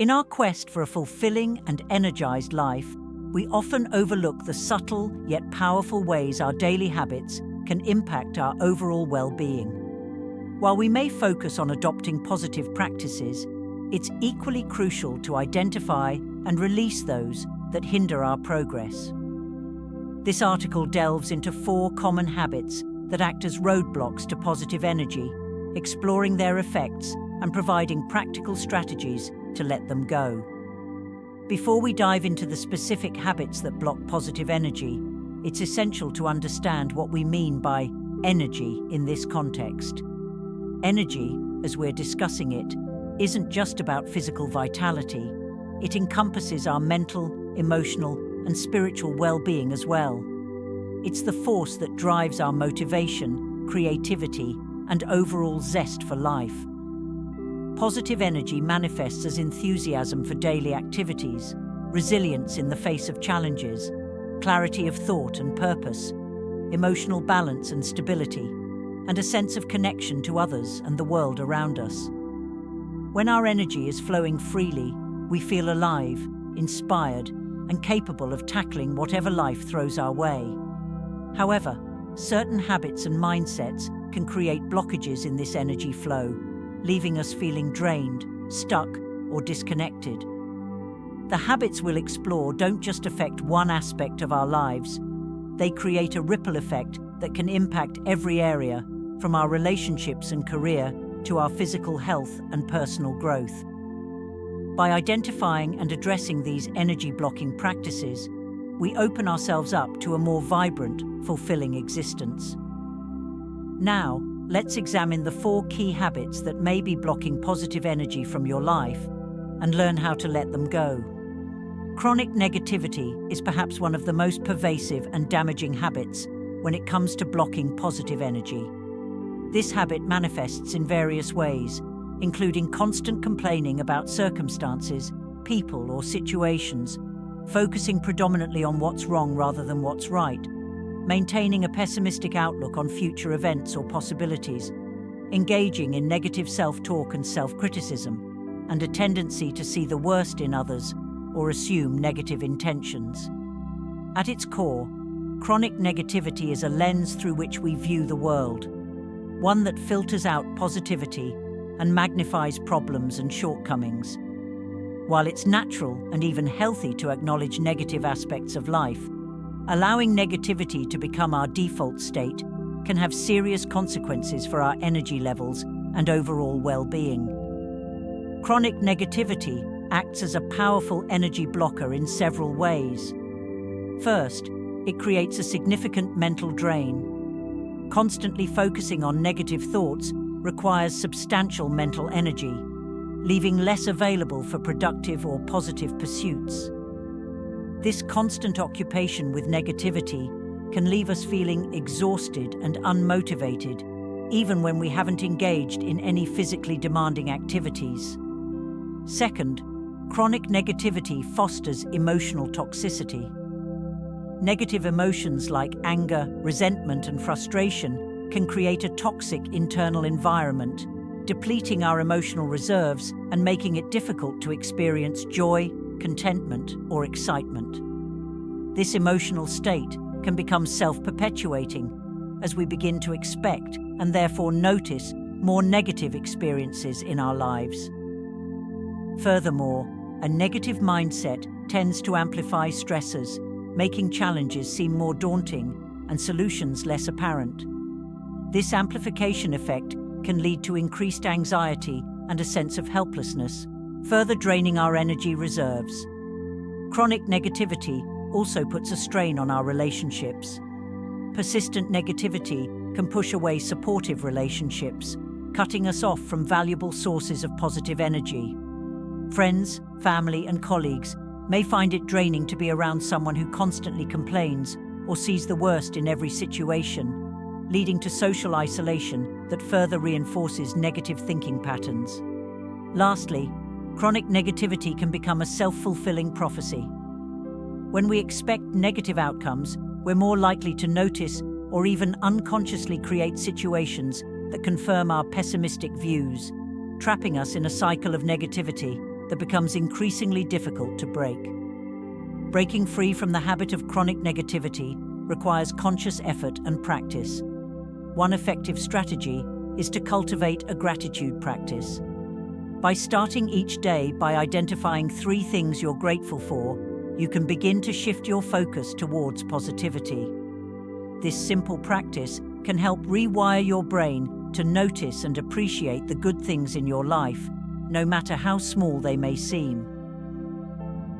In our quest for a fulfilling and energized life, we often overlook the subtle yet powerful ways our daily habits can impact our overall well-being. While we may focus on adopting positive practices, it's equally crucial to identify and release those that hinder our progress. This article delves into 4 common habits that act as roadblocks to positive energy, exploring their effects and providing practical strategies to let them go. Before we dive into the specific habits that block positive energy, it's essential to understand what we mean by energy in this context. Energy, as we're discussing it, isn't just about physical vitality. It encompasses our mental, emotional, and spiritual well-being as well. It's the force that drives our motivation, creativity, and overall zest for life. Positive energy manifests as enthusiasm for daily activities, resilience in the face of challenges, clarity of thought and purpose, emotional balance and stability, and a sense of connection to others and the world around us. When our energy is flowing freely, we feel alive, inspired, and capable of tackling whatever life throws our way. However, certain habits and mindsets can create blockages in this energy flow, leaving us feeling drained, stuck, or disconnected. The habits we'll explore don't just affect one aspect of our lives. They create a ripple effect that can impact every area, from our relationships and career to our physical health and personal growth. By identifying and addressing these energy-blocking practices, we open ourselves up to a more vibrant, fulfilling existence. Now, let's examine the 4 key habits that may be blocking positive energy from your life and learn how to let them go. Chronic negativity is perhaps one of the most pervasive and damaging habits when it comes to blocking positive energy. This habit manifests in various ways, including constant complaining about circumstances, people, or situations, focusing predominantly on what's wrong rather than what's right, maintaining a pessimistic outlook on future events or possibilities, engaging in negative self-talk and self-criticism, and a tendency to see the worst in others or assume negative intentions. At its core, chronic negativity is a lens through which we view the world, one that filters out positivity and magnifies problems and shortcomings. While it's natural and even healthy to acknowledge negative aspects of life, allowing negativity to become our default state can have serious consequences for our energy levels and overall well-being. Chronic negativity acts as a powerful energy blocker in several ways. First, it creates a significant mental drain. Constantly focusing on negative thoughts requires substantial mental energy, leaving less available for productive or positive pursuits. This constant occupation with negativity can leave us feeling exhausted and unmotivated, even when we haven't engaged in any physically demanding activities. Second, chronic negativity fosters emotional toxicity. Negative emotions like anger, resentment, and frustration can create a toxic internal environment, depleting our emotional reserves and making it difficult to experience joy, contentment, or excitement. This emotional state can become self-perpetuating as we begin to expect and therefore notice more negative experiences in our lives. Furthermore, a negative mindset tends to amplify stressors, making challenges seem more daunting and solutions less apparent. This amplification effect can lead to increased anxiety and a sense of helplessness, further draining our energy reserves. Chronic negativity also puts a strain on our relationships. Persistent negativity can push away supportive relationships, cutting us off from valuable sources of positive energy. Friends, family, and colleagues may find it draining to be around someone who constantly complains or sees the worst in every situation, leading to social isolation that further reinforces negative thinking patterns. Lastly, chronic negativity can become a self-fulfilling prophecy. When we expect negative outcomes, we're more likely to notice or even unconsciously create situations that confirm our pessimistic views, trapping us in a cycle of negativity that becomes increasingly difficult to break. Breaking free from the habit of chronic negativity requires conscious effort and practice. One effective strategy is to cultivate a gratitude practice. By starting each day by identifying 3 things you're grateful for, you can begin to shift your focus towards positivity. This simple practice can help rewire your brain to notice and appreciate the good things in your life, no matter how small they may seem.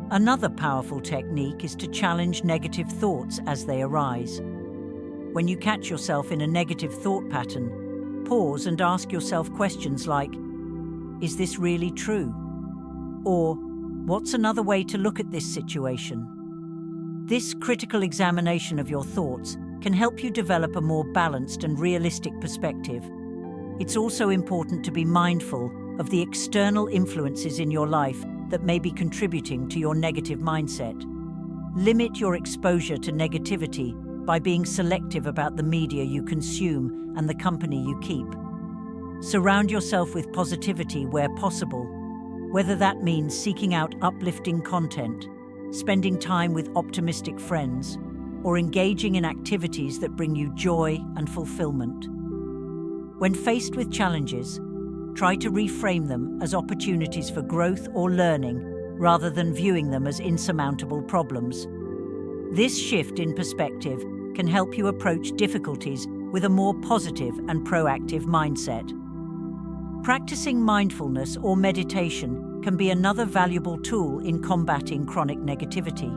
Another powerful technique is to challenge negative thoughts as they arise. When you catch yourself in a negative thought pattern, pause and ask yourself questions like, "Is this really true?" Or, "What's another way to look at this situation?" This critical examination of your thoughts can help you develop a more balanced and realistic perspective. It's also important to be mindful of the external influences in your life that may be contributing to your negative mindset. Limit your exposure to negativity by being selective about the media you consume and the company you keep. Surround yourself with positivity where possible, whether that means seeking out uplifting content, spending time with optimistic friends, or engaging in activities that bring you joy and fulfillment. When faced with challenges, try to reframe them as opportunities for growth or learning rather than viewing them as insurmountable problems. This shift in perspective can help you approach difficulties with a more positive and proactive mindset. Practicing mindfulness or meditation can be another valuable tool in combating chronic negativity.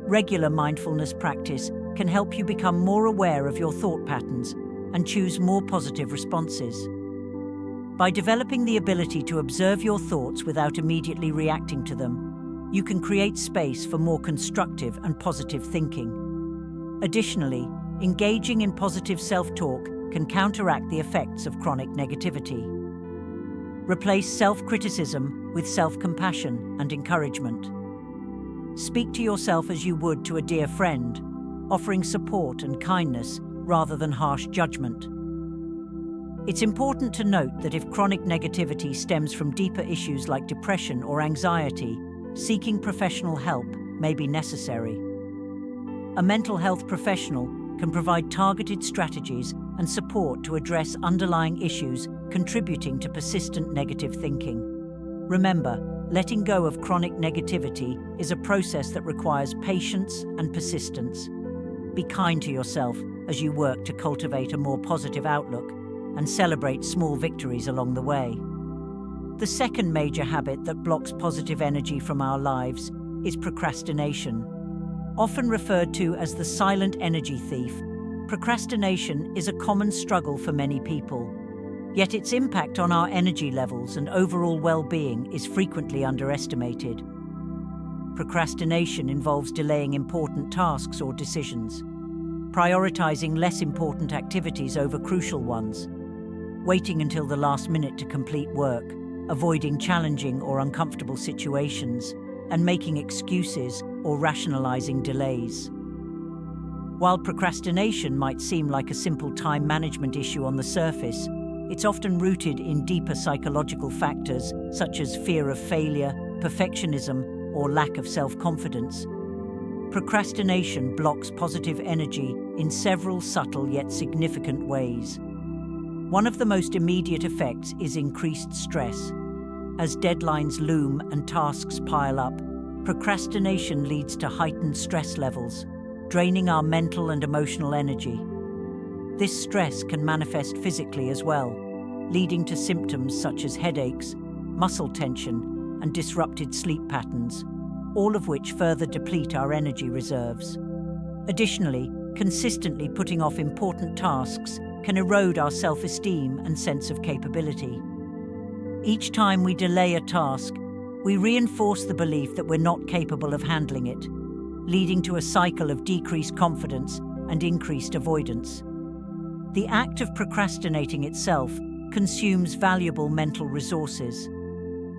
Regular mindfulness practice can help you become more aware of your thought patterns and choose more positive responses. By developing the ability to observe your thoughts without immediately reacting to them, you can create space for more constructive and positive thinking. Additionally, engaging in positive self-talk can counteract the effects of chronic negativity. Replace self-criticism with self-compassion and encouragement. Speak to yourself as you would to a dear friend, offering support and kindness rather than harsh judgment. It's important to note that if chronic negativity stems from deeper issues like depression or anxiety, seeking professional help may be necessary. A mental health professional can provide targeted strategies and support to address underlying issues contributing to persistent negative thinking. Remember, letting go of chronic negativity is a process that requires patience and persistence. Be kind to yourself as you work to cultivate a more positive outlook and celebrate small victories along the way. The second major habit that blocks positive energy from our lives is procrastination. Often referred to as the silent energy thief, procrastination is a common struggle for many people. Yet its impact on our energy levels and overall well-being is frequently underestimated. Procrastination involves delaying important tasks or decisions, prioritizing less important activities over crucial ones, waiting until the last minute to complete work, avoiding challenging or uncomfortable situations, and making excuses or rationalizing delays. While procrastination might seem like a simple time management issue on the surface, it's often rooted in deeper psychological factors such as fear of failure, perfectionism, or lack of self-confidence. Procrastination blocks positive energy in several subtle yet significant ways. One of the most immediate effects is increased stress. As deadlines loom and tasks pile up, procrastination leads to heightened stress levels, draining our mental and emotional energy. This stress can manifest physically as well, leading to symptoms such as headaches, muscle tension, and disrupted sleep patterns, all of which further deplete our energy reserves. Additionally, consistently putting off important tasks can erode our self-esteem and sense of capability. Each time we delay a task, we reinforce the belief that we're not capable of handling it, leading to a cycle of decreased confidence and increased avoidance. The act of procrastinating itself consumes valuable mental resources.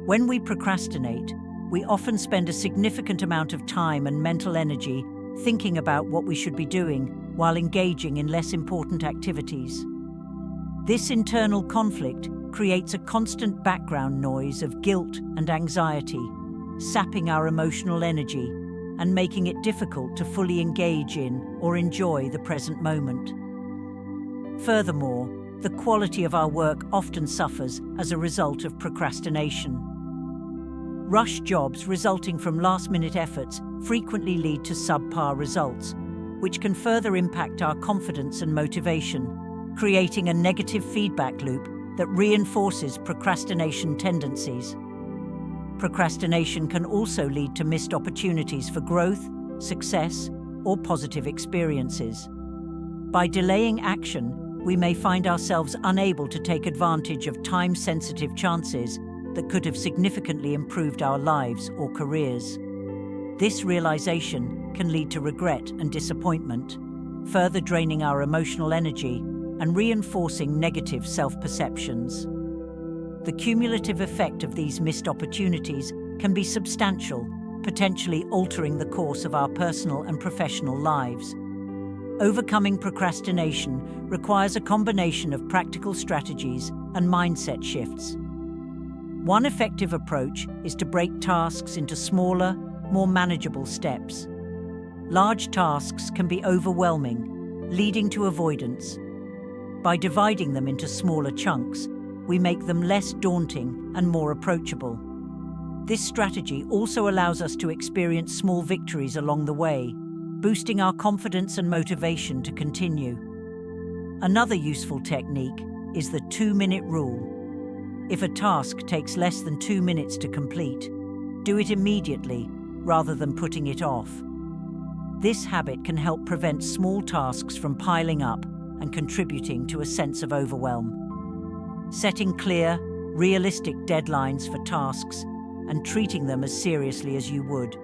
When we procrastinate, we often spend a significant amount of time and mental energy thinking about what we should be doing while engaging in less important activities. This internal conflict creates a constant background noise of guilt and anxiety, sapping our emotional energy and making it difficult to fully engage in or enjoy the present moment. Furthermore, the quality of our work often suffers as a result of procrastination. Rush jobs resulting from last-minute efforts frequently lead to subpar results, which can further impact our confidence and motivation, creating a negative feedback loop that reinforces procrastination tendencies. Procrastination can also lead to missed opportunities for growth, success, or positive experiences. By delaying action, we may find ourselves unable to take advantage of time-sensitive chances that could have significantly improved our lives or careers. This realization can lead to regret and disappointment, further draining our emotional energy and reinforcing negative self-perceptions. The cumulative effect of these missed opportunities can be substantial, potentially altering the course of our personal and professional lives. Overcoming procrastination requires a combination of practical strategies and mindset shifts. One effective approach is to break tasks into smaller, more manageable steps. Large tasks can be overwhelming, leading to avoidance. By dividing them into smaller chunks, we make them less daunting and more approachable. This strategy also allows us to experience small victories along the way, boosting our confidence and motivation to continue. Another useful technique is the 2-minute rule. If a task takes less than 2 minutes to complete, do it immediately rather than putting it off. This habit can help prevent small tasks from piling up and contributing to a sense of overwhelm. Setting clear, realistic deadlines for tasks and treating them as seriously as you would.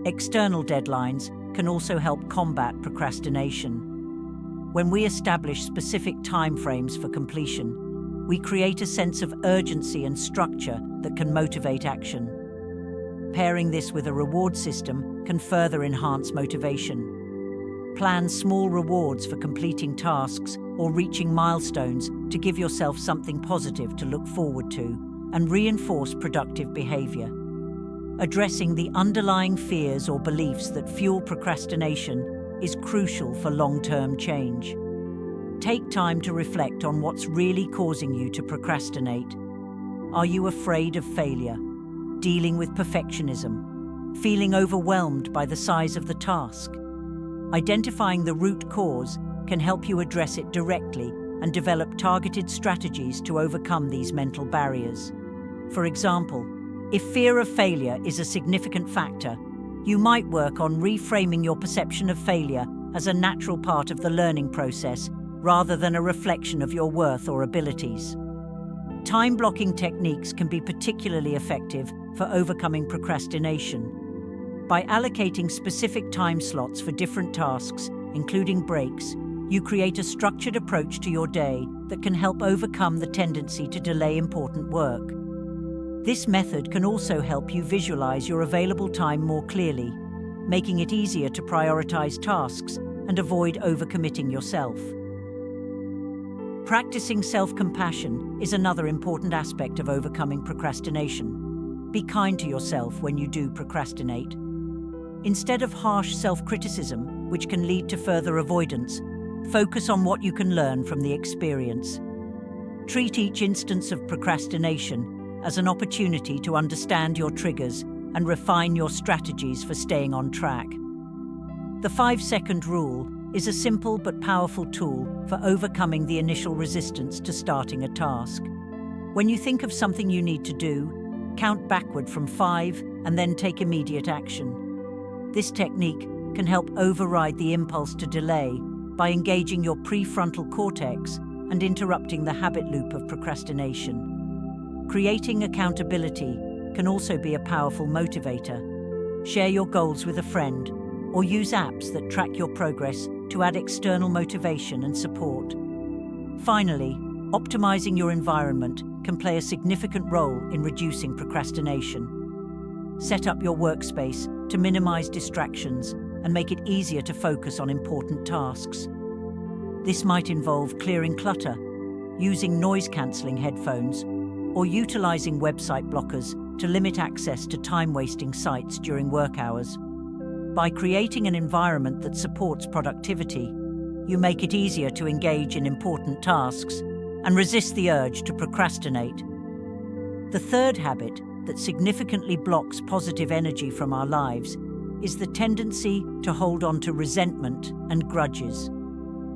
External deadlines can also help combat procrastination. When we establish specific timeframes for completion, we create a sense of urgency and structure that can motivate action. Pairing this with a reward system can further enhance motivation. Plan small rewards for completing tasks or reaching milestones to give yourself something positive to look forward to and reinforce productive behavior. Addressing the underlying fears or beliefs that fuel procrastination is crucial for long-term change. Take time to reflect on what's really causing you to procrastinate. Are you afraid of failure, dealing with perfectionism, feeling overwhelmed by the size of the task? Identifying the root cause can help you address it directly and develop targeted strategies to overcome these mental barriers. For example, if fear of failure is a significant factor, you might work on reframing your perception of failure as a natural part of the learning process rather than a reflection of your worth or abilities. Time-blocking techniques can be particularly effective for overcoming procrastination. By allocating specific time slots for different tasks, including breaks, you create a structured approach to your day that can help overcome the tendency to delay important work. This method can also help you visualize your available time more clearly, making it easier to prioritize tasks and avoid overcommitting yourself. Practicing self-compassion is another important aspect of overcoming procrastination. Be kind to yourself when you do procrastinate. Instead of harsh self-criticism, which can lead to further avoidance, focus on what you can learn from the experience. Treat each instance of procrastination as an opportunity to understand your triggers and refine your strategies for staying on track. The 5-second rule is a simple but powerful tool for overcoming the initial resistance to starting a task. When you think of something you need to do, count backward from 5 and then take immediate action. This technique can help override the impulse to delay by engaging your prefrontal cortex and interrupting the habit loop of procrastination. Creating accountability can also be a powerful motivator. Share your goals with a friend or use apps that track your progress to add external motivation and support. Finally, optimizing your environment can play a significant role in reducing procrastination. Set up your workspace to minimize distractions and make it easier to focus on important tasks. This might involve clearing clutter, using noise-cancelling headphones, or utilizing website blockers to limit access to time-wasting sites during work hours. By creating an environment that supports productivity, you make it easier to engage in important tasks and resist the urge to procrastinate. The third habit that significantly blocks positive energy from our lives is the tendency to hold on to resentment and grudges.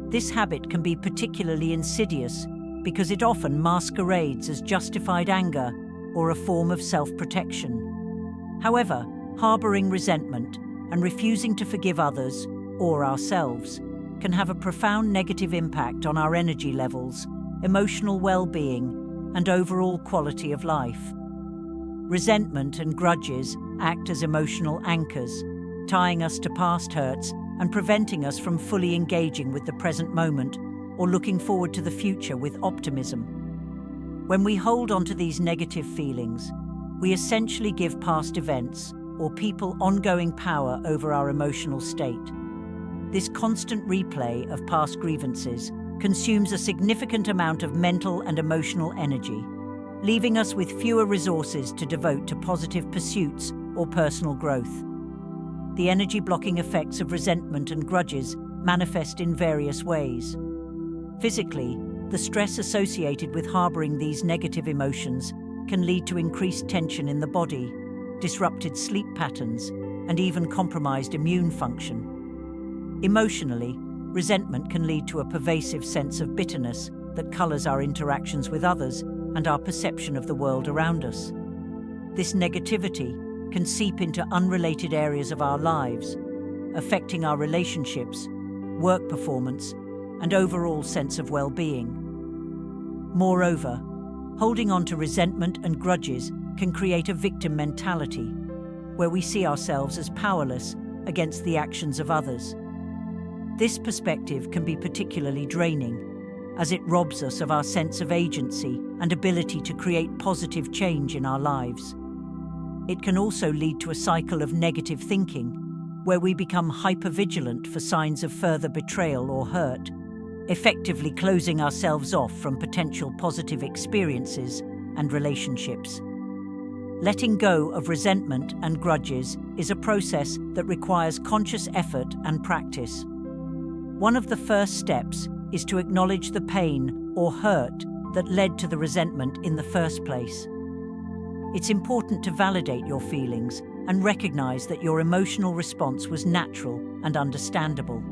This habit can be particularly insidious because it often masquerades as justified anger or a form of self-protection. However, harboring resentment and refusing to forgive others or ourselves can have a profound negative impact on our energy levels, emotional well-being, and overall quality of life. Resentment and grudges act as emotional anchors, tying us to past hurts and preventing us from fully engaging with the present moment or looking forward to the future with optimism. When we hold on to these negative feelings, we essentially give past events or people ongoing power over our emotional state. This constant replay of past grievances consumes a significant amount of mental and emotional energy, leaving us with fewer resources to devote to positive pursuits or personal growth. The energy-blocking effects of resentment and grudges manifest in various ways. Physically, the stress associated with harboring these negative emotions can lead to increased tension in the body, disrupted sleep patterns, and even compromised immune function. Emotionally, resentment can lead to a pervasive sense of bitterness that colors our interactions with others and our perception of the world around us. This negativity can seep into unrelated areas of our lives, affecting our relationships, work performance, and overall sense of well-being. Moreover, holding on to resentment and grudges can create a victim mentality, where we see ourselves as powerless against the actions of others. This perspective can be particularly draining, as it robs us of our sense of agency and ability to create positive change in our lives. It can also lead to a cycle of negative thinking, where we become hypervigilant for signs of further betrayal or hurt, effectively closing ourselves off from potential positive experiences and relationships. Letting go of resentment and grudges is a process that requires conscious effort and practice. One of the first steps is to acknowledge the pain or hurt that led to the resentment in the first place. It's important to validate your feelings and recognize that your emotional response was natural and understandable.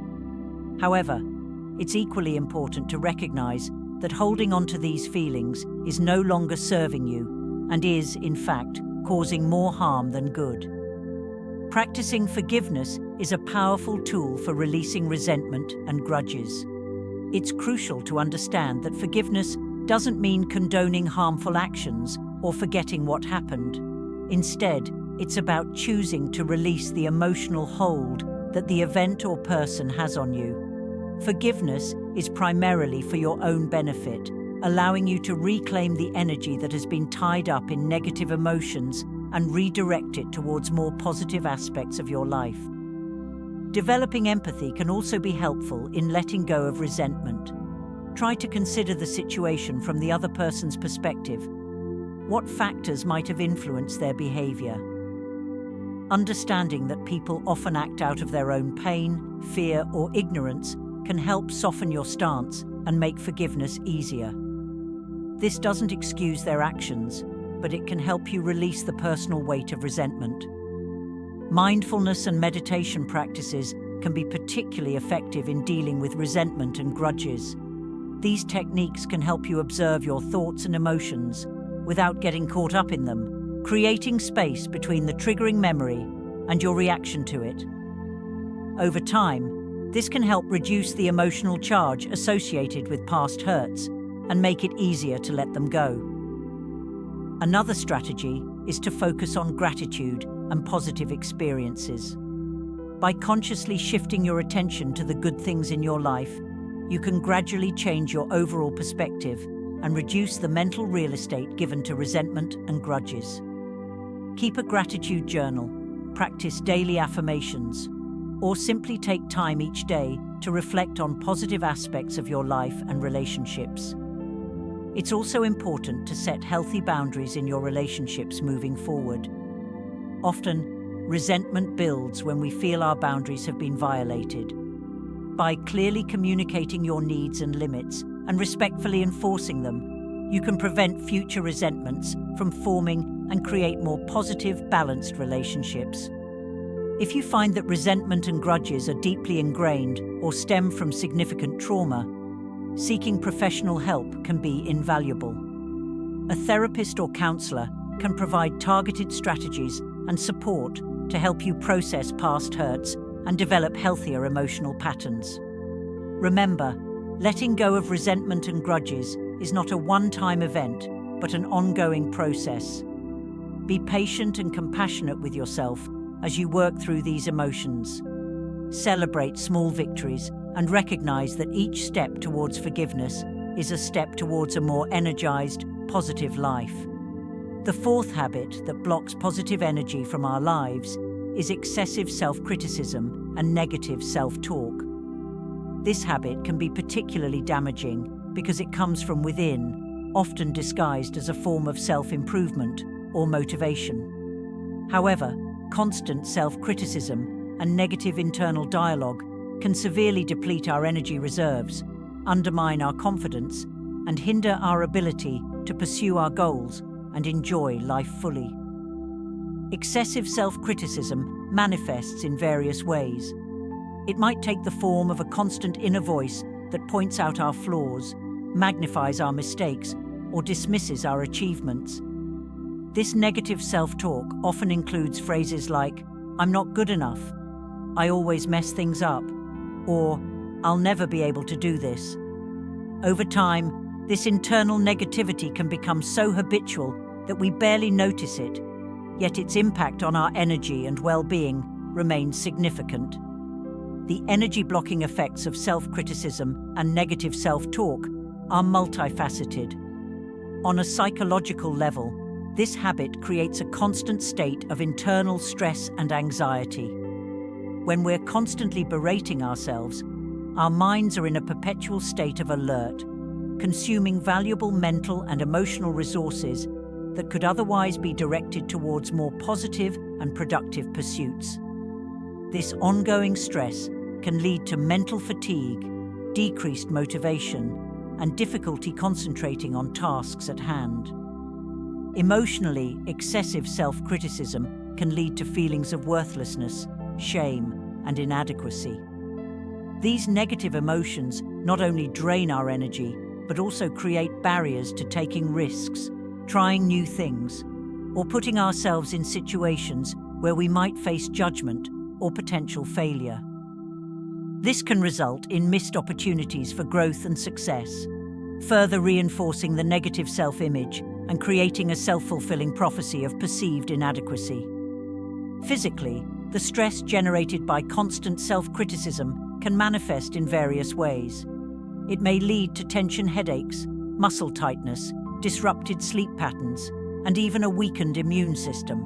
However, it's equally important to recognize that holding on to these feelings is no longer serving you and is, in fact, causing more harm than good. Practicing forgiveness is a powerful tool for releasing resentment and grudges. It's crucial to understand that forgiveness doesn't mean condoning harmful actions or forgetting what happened. Instead, it's about choosing to release the emotional hold that the event or person has on you. Forgiveness is primarily for your own benefit, allowing you to reclaim the energy that has been tied up in negative emotions and redirect it towards more positive aspects of your life. Developing empathy can also be helpful in letting go of resentment. Try to consider the situation from the other person's perspective. What factors might have influenced their behavior? Understanding that people often act out of their own pain, fear, or ignorance can help soften your stance and make forgiveness easier. This doesn't excuse their actions, but it can help you release the personal weight of resentment. Mindfulness and meditation practices can be particularly effective in dealing with resentment and grudges. These techniques can help you observe your thoughts and emotions without getting caught up in them, creating space between the triggering memory and your reaction to it. Over time, this can help reduce the emotional charge associated with past hurts and make it easier to let them go. Another strategy is to focus on gratitude and positive experiences. By consciously shifting your attention to the good things in your life, you can gradually change your overall perspective and reduce the mental real estate given to resentment and grudges. Keep a gratitude journal, practice daily affirmations, or simply take time each day to reflect on positive aspects of your life and relationships. It's also important to set healthy boundaries in your relationships moving forward. Often, resentment builds when we feel our boundaries have been violated. By clearly communicating your needs and limits and respectfully enforcing them, you can prevent future resentments from forming and create more positive, balanced relationships. If you find that resentment and grudges are deeply ingrained or stem from significant trauma, seeking professional help can be invaluable. A therapist or counselor can provide targeted strategies and support to help you process past hurts and develop healthier emotional patterns. Remember, letting go of resentment and grudges is not a one-time event, but an ongoing process. Be patient and compassionate with yourself as you work through these emotions. Celebrate small victories and recognize that each step towards forgiveness is a step towards a more energized, positive life. The fourth habit that blocks positive energy from our lives is excessive self-criticism and negative self-talk. This habit can be particularly damaging because it comes from within, often disguised as a form of self-improvement or motivation. However, constant self-criticism and negative internal dialogue can severely deplete our energy reserves, undermine our confidence, and hinder our ability to pursue our goals and enjoy life fully. Excessive self-criticism manifests in various ways. It might take the form of a constant inner voice that points out our flaws, magnifies our mistakes, or dismisses our achievements. This negative self-talk often includes phrases like, "I'm not good enough," "I always mess things up," or "I'll never be able to do this." Over time, this internal negativity can become so habitual that we barely notice it, yet its impact on our energy and well-being remains significant. The energy-blocking effects of self-criticism and negative self-talk are multifaceted. On a psychological level, this habit creates a constant state of internal stress and anxiety. When we're constantly berating ourselves, our minds are in a perpetual state of alert, consuming valuable mental and emotional resources that could otherwise be directed towards more positive and productive pursuits. This ongoing stress can lead to mental fatigue, decreased motivation, and difficulty concentrating on tasks at hand. Emotionally, excessive self-criticism can lead to feelings of worthlessness, shame, and inadequacy. These negative emotions not only drain our energy, but also create barriers to taking risks, trying new things, or putting ourselves in situations where we might face judgment or potential failure. This can result in missed opportunities for growth and success, further reinforcing the negative self-image and creating a self-fulfilling prophecy of perceived inadequacy. Physically, the stress generated by constant self-criticism can manifest in various ways. It may lead to tension headaches, muscle tightness, disrupted sleep patterns, and even a weakened immune system.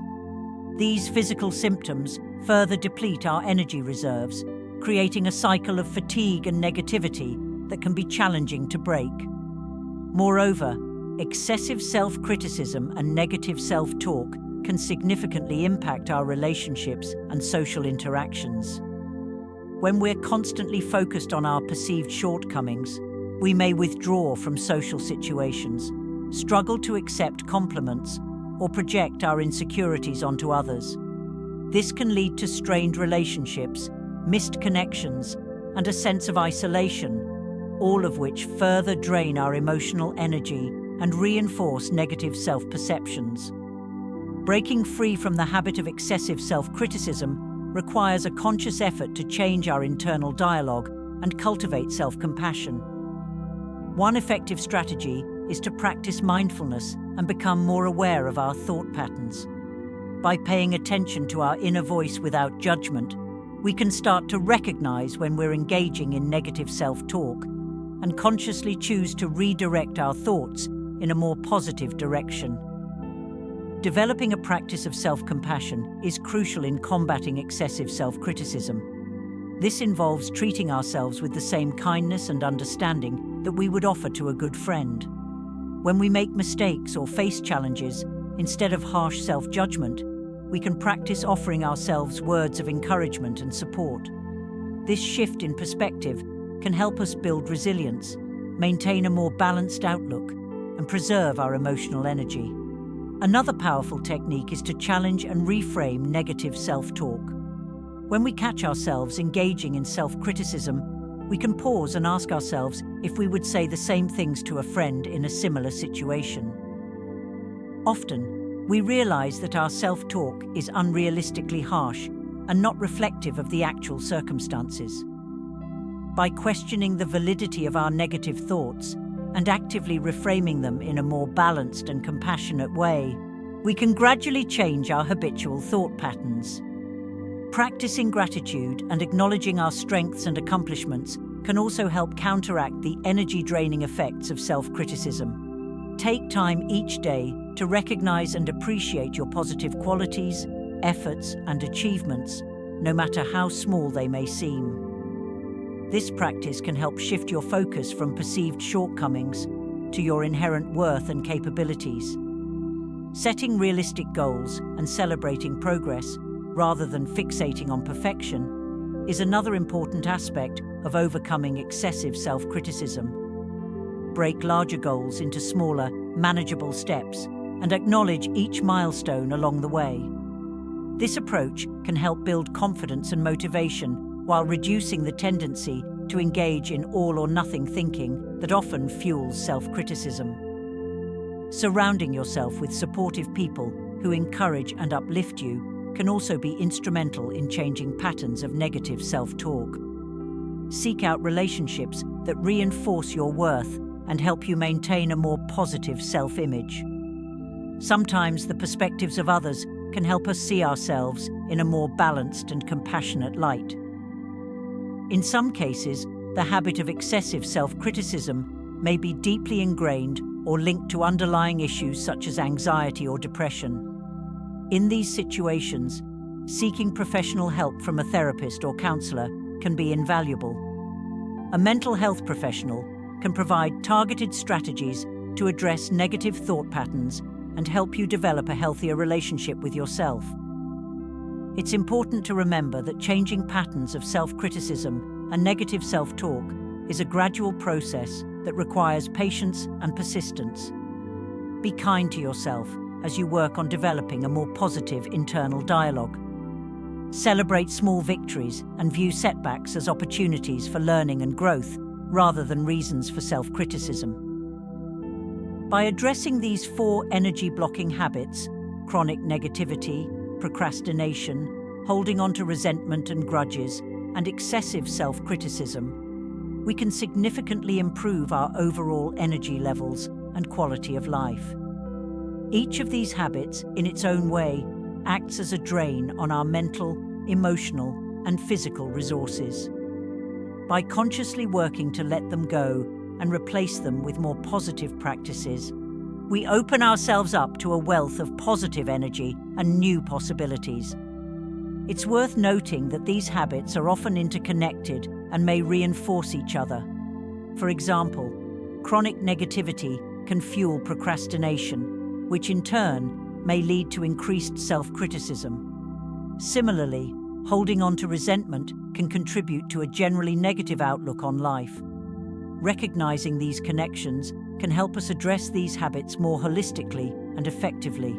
These physical symptoms further deplete our energy reserves, creating a cycle of fatigue and negativity that can be challenging to break. Moreover, excessive self-criticism and negative self-talk can significantly impact our relationships and social interactions. When we're constantly focused on our perceived shortcomings, we may withdraw from social situations, struggle to accept compliments, or project our insecurities onto others. This can lead to strained relationships, missed connections, and a sense of isolation, all of which further drain our emotional energy and reinforce negative self-perceptions. Breaking free from the habit of excessive self-criticism requires a conscious effort to change our internal dialogue and cultivate self-compassion. One effective strategy is to practice mindfulness and become more aware of our thought patterns. By paying attention to our inner voice without judgment, we can start to recognize when we're engaging in negative self-talk and consciously choose to redirect our thoughts in a more positive direction. Developing a practice of self-compassion is crucial in combating excessive self-criticism. This involves treating ourselves with the same kindness and understanding that we would offer to a good friend. When we make mistakes or face challenges, instead of harsh self-judgment, we can practice offering ourselves words of encouragement and support. This shift in perspective can help us build resilience, maintain a more balanced outlook, and preserve our emotional energy. Another powerful technique is to challenge and reframe negative self-talk. When we catch ourselves engaging in self-criticism, we can pause and ask ourselves if we would say the same things to a friend in a similar situation. Often, we realize that our self-talk is unrealistically harsh and not reflective of the actual circumstances. By questioning the validity of our negative thoughts and actively reframing them in a more balanced and compassionate way, we can gradually change our habitual thought patterns. Practicing gratitude and acknowledging our strengths and accomplishments can also help counteract the energy-draining effects of self-criticism. Take time each day to recognize and appreciate your positive qualities, efforts, and achievements, no matter how small they may seem. This practice can help shift your focus from perceived shortcomings to your inherent worth and capabilities. Setting realistic goals and celebrating progress, rather than fixating on perfection, is another important aspect of overcoming excessive self-criticism. Break larger goals into smaller, manageable steps and acknowledge each milestone along the way. This approach can help build confidence and motivation while reducing the tendency to engage in all-or-nothing thinking that often fuels self-criticism. Surrounding yourself with supportive people who encourage and uplift you can also be instrumental in changing patterns of negative self-talk. Seek out relationships that reinforce your worth and help you maintain a more positive self-image. Sometimes the perspectives of others can help us see ourselves in a more balanced and compassionate light. In some cases, the habit of excessive self-criticism may be deeply ingrained or linked to underlying issues such as anxiety or depression. In these situations, seeking professional help from a therapist or counselor can be invaluable. A mental health professional can provide targeted strategies to address negative thought patterns and help you develop a healthier relationship with yourself. It's important to remember that changing patterns of self-criticism and negative self-talk is a gradual process that requires patience and persistence. Be kind to yourself as you work on developing a more positive internal dialogue. Celebrate small victories and view setbacks as opportunities for learning and growth rather than reasons for self-criticism. By addressing these 4 energy-blocking habits — chronic negativity, procrastination, holding on to resentment and grudges, and excessive self-criticism — we can significantly improve our overall energy levels and quality of life. Each of these habits, in its own way, acts as a drain on our mental, emotional, and physical resources. By consciously working to let them go and replace them with more positive practices, we open ourselves up to a wealth of positive energy and new possibilities. It's worth noting that these habits are often interconnected and may reinforce each other. For example, chronic negativity can fuel procrastination, which in turn may lead to increased self-criticism. Similarly, holding on to resentment can contribute to a generally negative outlook on life. Recognizing these connections can help us address these habits more holistically and effectively.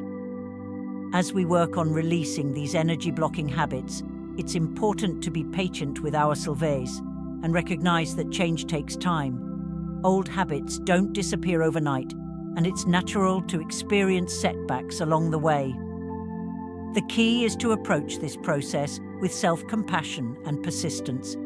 As we work on releasing these energy-blocking habits, it's important to be patient with ourselves and recognize that change takes time. Old habits don't disappear overnight, and it's natural to experience setbacks along the way. The key is to approach this process with self-compassion and persistence,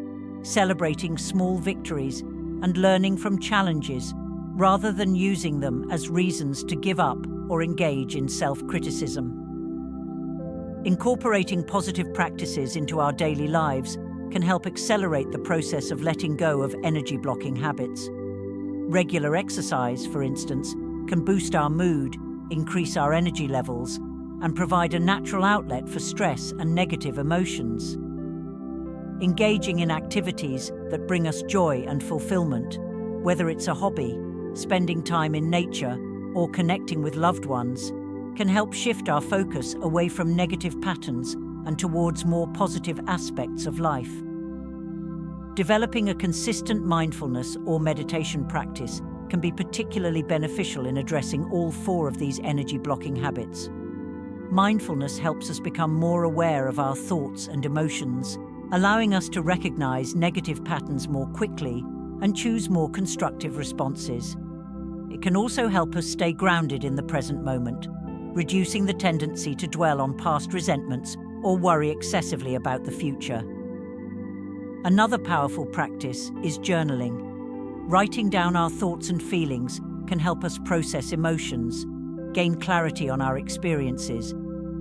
celebrating small victories and learning from challenges rather than using them as reasons to give up or engage in self-criticism. Incorporating positive practices into our daily lives can help accelerate the process of letting go of energy-blocking habits. Regular exercise, for instance, can boost our mood, increase our energy levels, and provide a natural outlet for stress and negative emotions. Engaging in activities that bring us joy and fulfillment, whether it's a hobby, spending time in nature, or connecting with loved ones can help shift our focus away from negative patterns and towards more positive aspects of life. Developing a consistent mindfulness or meditation practice can be particularly beneficial in addressing all four of these energy-blocking habits. Mindfulness helps us become more aware of our thoughts and emotions, allowing us to recognize negative patterns more quickly and choose more constructive responses. It can also help us stay grounded in the present moment, reducing the tendency to dwell on past resentments or worry excessively about the future. Another powerful practice is journaling. Writing down our thoughts and feelings can help us process emotions, gain clarity on our experiences,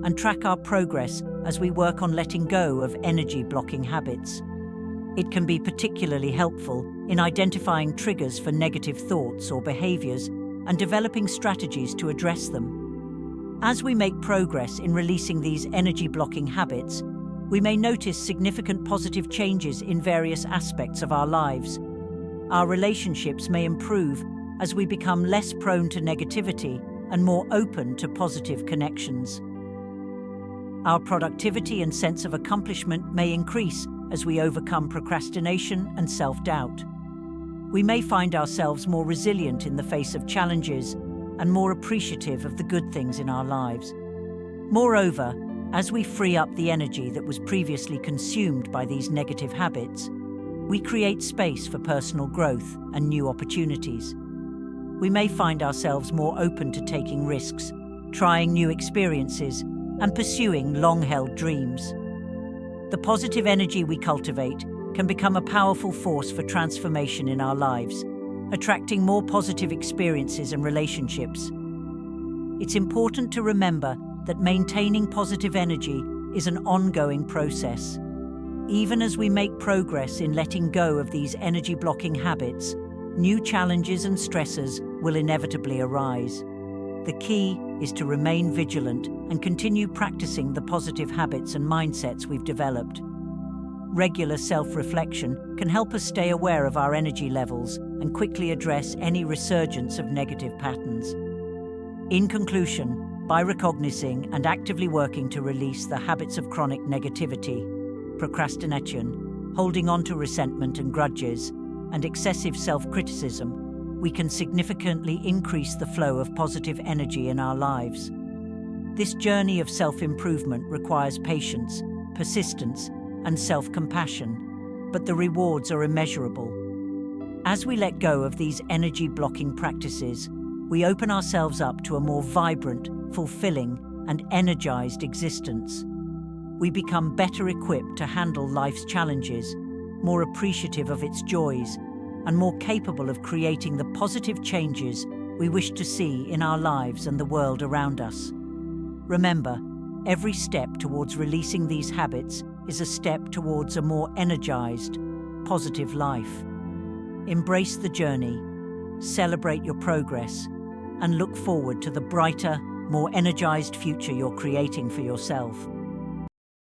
and track our progress as we work on letting go of energy-blocking habits. It can be particularly helpful in identifying triggers for negative thoughts or behaviors and developing strategies to address them. As we make progress in releasing these energy-blocking habits, we may notice significant positive changes in various aspects of our lives. Our relationships may improve as we become less prone to negativity and more open to positive connections. Our productivity and sense of accomplishment may increase as we overcome procrastination and self-doubt. We may find ourselves more resilient in the face of challenges and more appreciative of the good things in our lives. Moreover, as we free up the energy that was previously consumed by these negative habits, we create space for personal growth and new opportunities. We may find ourselves more open to taking risks, trying new experiences, and pursuing long-held dreams. The positive energy we cultivate can become a powerful force for transformation in our lives, attracting more positive experiences and relationships. It's important to remember that maintaining positive energy is an ongoing process. Even as we make progress in letting go of these energy-blocking habits, new challenges and stresses will inevitably arise. The key is to remain vigilant and continue practicing the positive habits and mindsets we've developed. Regular self-reflection can help us stay aware of our energy levels and quickly address any resurgence of negative patterns. In conclusion, by recognizing and actively working to release the habits of chronic negativity, procrastination, holding on to resentment and grudges, and excessive self-criticism, we can significantly increase the flow of positive energy in our lives. This journey of self-improvement requires patience, persistence, and self-compassion, but the rewards are immeasurable. As we let go of these energy-blocking practices, we open ourselves up to a more vibrant, fulfilling, and energized existence. We become better equipped to handle life's challenges, more appreciative of its joys, and more capable of creating the positive changes we wish to see in our lives and the world around us. Remember, every step towards releasing these habits is a step towards a more energized, positive life. Embrace the journey, celebrate your progress, and look forward to the brighter, more energized future you're creating for yourself.